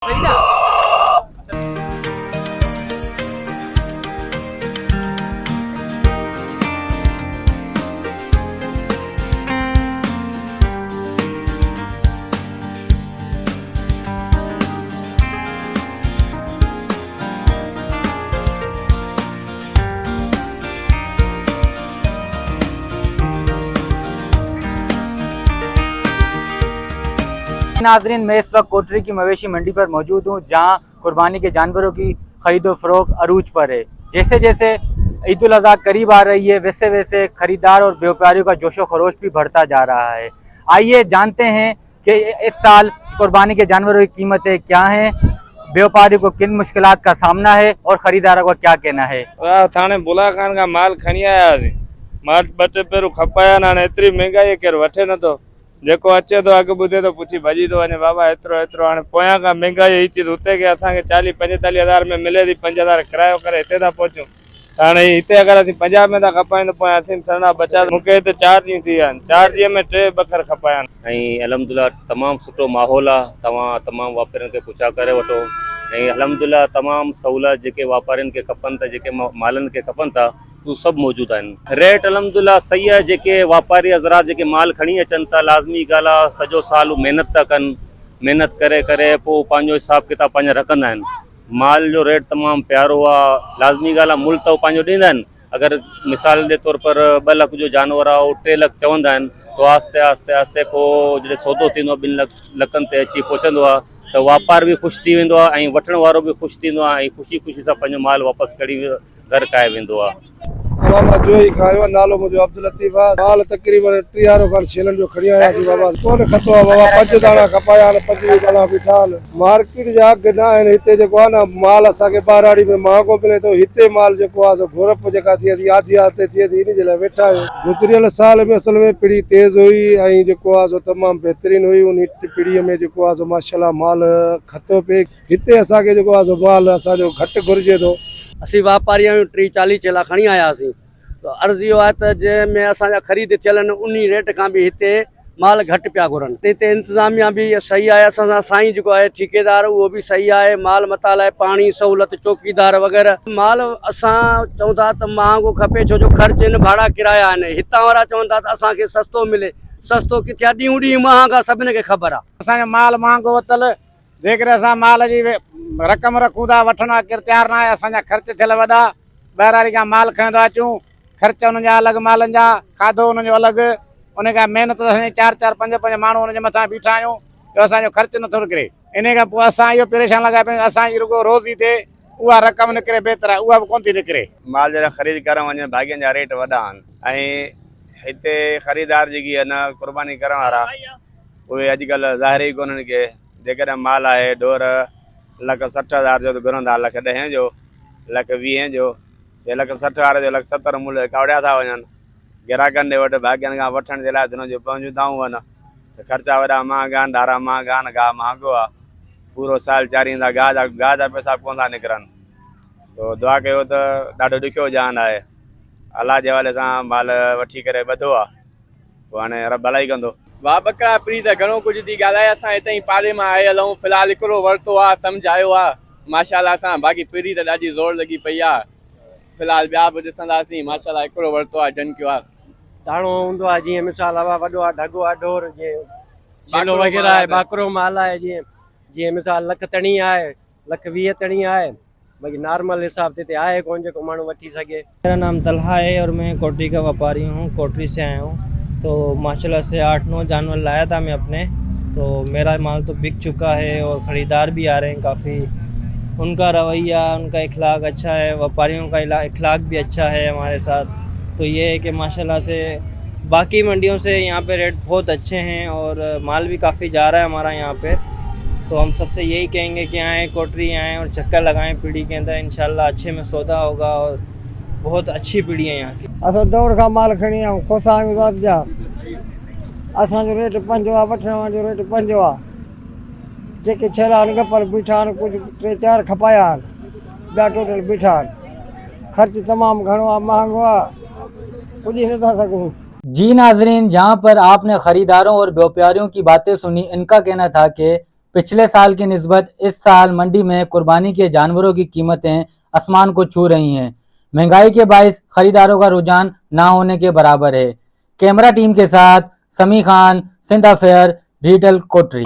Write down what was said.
सही ना। नाजरीन, मैं इस वक्त कोटरी की मवेशी मंडी पर मौजूद हूँ, जहाँ कुर्बानी के जानवरों की खरीदो फरोख्त अरूज पर है। जैसे जैसे ईद उल अज़हा करीब आ रही है, वैसे वैसे खरीदार और व्यापारियों का जोशो खरोश भी बढ़ता जा रहा है। आइए जानते हैं कि इस साल कुर्बानी के जानवरों की कीमतें क्या हैं, व्यापारियों को किन मुश्किलात का सामना है और खरीदारों का क्या कहना है। थाने बुला खान का माल खणी आया माल बटे पेरू खपाया ना एतरी महंगाई केर वठे न तो जेको अचे तो अग बुधे तो पुछी भजी तो वने बाबा एतरो एतरो हाणे पोयां का महंगाई ही चीज उते के असा के 40-45 में मिले थी 5000 किरायो करे हिते था पहुंचू हाणे हिते अगर असीं 50 में था खपाइन तो पोयां असीं सणा बचा मूंखे हिते 4 ॾींहं थी विया आहिनि 4 ॾींहं में 3 बकर खपाया आहिनि। अलहमदुल्ला तमाम सुठो माहौल आहे। तव्हां तमाम वापारियुनि खे पुछा करे वठो ऐं अलहमदुल्ला तमाम सहूलियत जेके वापारियुनि खे खपनि था, जेके मालनि खे खपनि था, उहे सभु मौजूदु आहिनि। रेट अलहमदुल्ला सही आहे। जेके वापारी हज़रात जेके माल खणी अचनि था, लाज़मी ॻाल्हि आहे सॼो साल महिनत था कनि, महिनत करे करे पोइ पंहिंजो हिसाबु किताबु पंहिंजो रखंदा आहिनि। माल जो रेट तमामु प्यारो आहे। लाज़मी ॻाल्हि आहे, मुल्ह त पंहिंजो ॾींदा आहिनि। अगरि मिसाल जे तौर पर 2 लख जो जानवर आहे उहो 3 लख चवंदा आहिनि, तो आस्ते आस्ते आस्ते पोइ जॾहिं सौदो थींदो आहे 2 लखनि ते अची पहुचंदो आहे त वापार बि ख़ुशि थी वेंदो आहे ऐं वठण वारो बि ख़ुशि थींदो आहे ऐं ख़ुशी ख़ुशी सां पंहिंजो माल वापसि खणी घर काए वेंदो आहे। बाबा जो ही खायो नालो मुझे अब्दुल लतीफ माल तकरीबन 30 खन छेलन जो खणी आया सी बाबा कोन खतो बाबा 5 दाना खपाया 25 दाना बिठाल मार्केट जा गना है हिते जो है ना माल असा के बाराड़ी में महंगो मिले तो हिते माल जो है घोरप जका थी थी आधी आते थी थी इन जला बैठा है। गुजरियल साल में असल में पीढ़ी तेज हुई आई जो है सो तमाम बेहतरीन हुई उन पीढ़ी में जो है सो माशाल्लाह माल खतो पे हिते असा के जो है सो माल असा जो घट घुरजे तो असी वापारी 30-40 चेला खणी आयासीं तो अर्ज़ इहो आहे त जंहिंमें असांजा ख़रीद थियल आहिनि उन रेट खां बि हिते माल घटि पिया घुरनि। हिते इंतिज़ामिया बि सही आहे, असां सां साईं जेको आहे ठेकेदार उहो बि सही आहे। माल मता लाइ पाणी सहूलियत चौकीदार वग़ैरह माल असां चऊं था त महांगो खपे छो जो ख़र्च आहिनि, भाड़ा किराया आहिनि। हितां वारा चवनि था त असांखे सस्तो मिले, सस्तो किथे आहे, ॾींहं ॾींहुं महांगा सभिनी खे ख़बर आहे। असांजो माल महांगो वतल जेकर असां माल जी रक़म रखूं था वठण केरु तयारु न आहे। असांजा ख़र्च थियल वॾा ॿाहिरां खां माल खणंदा अचूं, ख़र्च उन्हनि जा अलॻि, मालनि जा खाधो उन्हनि जो अलॻि, उन खां महिनत असां 4-4 5-5 माण्हू उनजे मथां बीठा आहियूं जो असांजो ख़र्च नथो निकिरे। इन खां पोइ असां इहो परेशान लॻा पिया असांजी रुगो रोज़ी थिए उहा रक़म निकिरे बहितर आहे, उहा बि कोन थी निकिरे। माल जरा ख़रीद करण वञे भाॻियुनि जा रेट वॾा आहिनि ऐं हिते ख़रीदार जेकी आहे न क़ुर्बानी करण वारा उहे अॼुकल्ह ज़ाहिर ई कोन्हनि के जेकॾहिं माल आहे ढोर 1,60,000 जो घुरंदा 1,10,000 जो 1,20,000 जो 1,60,000 वारे जो 1,70,000 मुल्ह कावड़िया था वञनि। ग्राहकनि ॾे वटि भाॻियुनि खां वठण जे लाइ हुनजो पहुचंदाऊं आहिनि त ख़र्चा वॾा महांगा आहिनि, धारा महांगा आहिनि, गाह महांगो आहे। पूरो साल चारींदा गाह जा पैसा कोन था निकिरनि। तो दुआ कयो त ॾाढो ॾुखियो जान आहे। अलाह जे हवाले सां माल वठी करे ॿधो आहे, पोइ हाणे रब भलाई कंदो। वाह बकरा पीड़ी त घणो कुझु थी ॻाल्हाए। असां हिते ई पाड़े मां आयल आहियूं, फ़िलहाल हिकिड़ो वरितो आहे, सम्झ आयो आहे माशाल्लाह सां। बाक़ी पीड़ी त ॾाढी ज़ोर लॻी पई आहे। फ़िलहाल ॿिया बि ॾिसंदासीं, माशाल्लाह हिकिड़ो वरितो आहे जंकियो आहे। दाणो हूंदो आहे जीअं मिसाल हवा वॾो आहे, ढगो आहे, ढोर जीअं चीलो वग़ैरह आहे, बाकरो माल आहे जीअं जीअं मिसाल 1,00,000 तणी आहे, 1,20,000 तणी आहे। बाक़ी नॉर्मल हिसाब से आहे कौन जो माण्हू वठी सके। मेरा नाम तलहा है और मैं कोटरी का व्यापारी हूँ, कोटरी से आया हूँ। तो माशाल्लाह से 8-9 जानवर लाया था मैं अपने, तो मेरा माल तो बिक चुका है और ख़रीदार भी आ रहे हैं काफ़ी। उनका रवैया, उनका इखलाक अच्छा है, व्यापारियों का इखलाक भी अच्छा है हमारे साथ। तो ये है कि माशाल्लाह से बाकी मंडियों से यहाँ पे रेट बहुत अच्छे हैं और माल भी काफ़ी जा रहा है हमारा यहाँ पे। तो हम सबसे यही कहेंगे कि आएँ, कोटरी आएँ और चक्कर लगाएं पीढ़ी के अंदर, इंशाल्लाह अच्छे में सौदा होगा और बहुत अच्छी पीढ़ी है यहाँ की। असां दौड़ खां माल खणी आऊं खोसा रात जा, असांजो रेट 5 आहे, वठण वारो रेट 5 आहे। जेके छेला आहिनि पर बीठा आहिनि, कुझु 3-4 खपाया आहिनि, ॿिया टोटल बीठा आहिनि। ख़र्च तमामु घणो आहे, महांगो आहे, पुॼी नथा सघूं। जी नाजरीन, जहाँ पर आपने खरीदारों और व्यापारियों की बातें सुनी, इनका कहना था कि पिछले साल की निस्बत इस साल मंडी में कुर्बानी के जानवरों की कीमतें आसमान को छू रही हैं। महंगाई के बाइस खरीदारों का रुझान ना होने के बराबर है। कैमरा टीम के साथ समी खान, सिंध अफेयर, डिजिटल कोटरी।